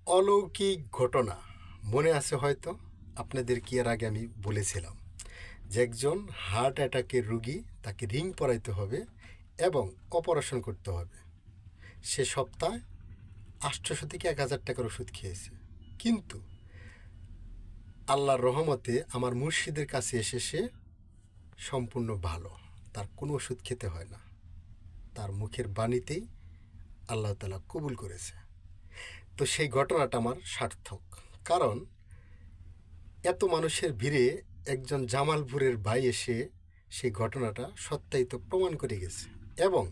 অলৌকিক ঘটনা মনে আছে হয়তো। আপনাদের কি এর আগে আমি বলেছিলাম যে একজন হার্ট অ্যাটাকের রুগী, তাকে রিং পরাইতে হবে এবং অপারেশন করতে হবে। সে সপ্তাহে 800 থেকে 1000 টাকার ওষুধ খেয়েছে, কিন্তু আল্লাহর রহমতে আমার মুর্শিদের কাছে এসে সে সম্পূর্ণ ভালো। তার কোনো ওষুধ খেতে হয় না, তার মুখের বাণীতেই আল্লাহ তাআলা কবুল করেছে। তো সেই ঘটনাটা আমার সার্থক, কারণ এত মানুষের ভিড়ে একজন জামালপুরের ভাই এসে সেই ঘটনাটা সত্যায়িত প্রমাণ করে গেছে এবং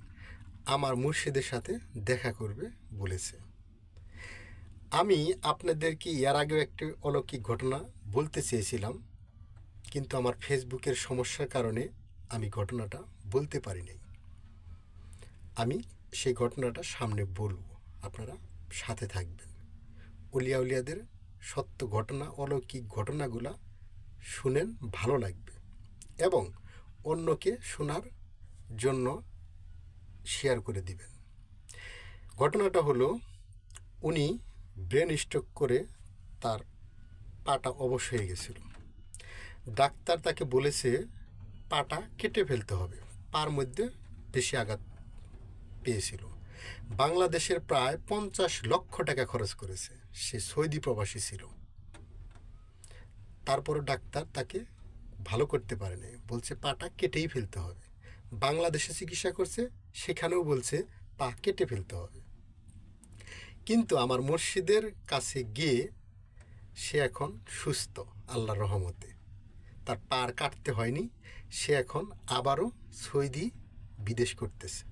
আমার মুর্শিদের সাথে দেখা করবে বলেছে। আমি আপনাদেরকে এর আগেও একটি অলৌকিক ঘটনা বলতে চেয়েছিলাম, কিন্তু আমার ফেসবুকের সমস্যার কারণে আমি ঘটনাটা বলতে পারি নাই। আমি সেই ঘটনাটা সামনে বলবো, আপনারা সাথে থাকবেন। উলিয়া উলিয়াদের সত্য ঘটনা, অলৌকিক ঘটনাগুলা শুনেন, ভালো লাগবে এবং অন্যকে শোনার জন্য শেয়ার করে দিবেন। ঘটনাটা হলো, উনি ব্রেন স্ট্রোক করে তার পাটা অবশ হয়ে গেছিল। ডাক্তার তাকে বলেছে পাটা কেটে ফেলতে হবে, পার মধ্যে বেশি আঘাত পেয়েছিল। বাংলাদেশের প্রায় 50 লক্ষ টাকা খরচ করেছে। সে সৌদি প্রবাসী ছিল। তারপরে ডাক্তার তাকে ভালো করতে পারেনি, বলছে পাটা কেটেই ফেলতে হবে। বাংলাদেশে চিকিৎসা করছে, সেখানেও বলছে পা কেটে ফেলতে হবে। কিন্তু আমার মুর্শিদের কাছে গিয়ে সে এখন সুস্থ আল্লাহর রহমতে। তার পা আর কাটতে হয়নি, সে এখন আবারও সৌদি বিদেশ করতেছে।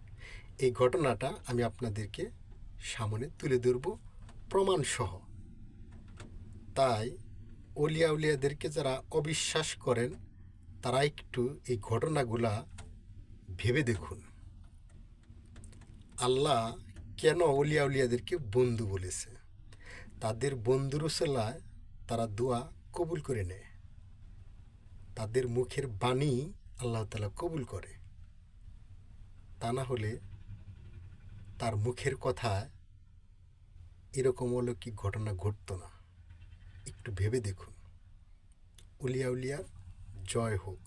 এই ঘটনাটা আমি আপনাদেরকে সামনে তুলে ধরব প্রমাণসহ। তাই অলিয়া উলিয়াদেরকে যারা অবিশ্বাস করেন, তারা একটু এই ঘটনাগুলা ভেবে দেখুন। আল্লাহ কেন অলিয়া উলিয়াদেরকে বন্ধু বলেছে? তাদের বন্ধুর উসিলায় তারা দোয়া কবুল করে নেয়, তাদের মুখের বাণী আল্লাহ তাআলা কবুল করে। তা না হলে তার মুখের কথা এরকম অলৌকিক ঘটনা ঘটতো না। একটু ভেবে দেখুন। উলিয়া উলিয়ার জয় হোক।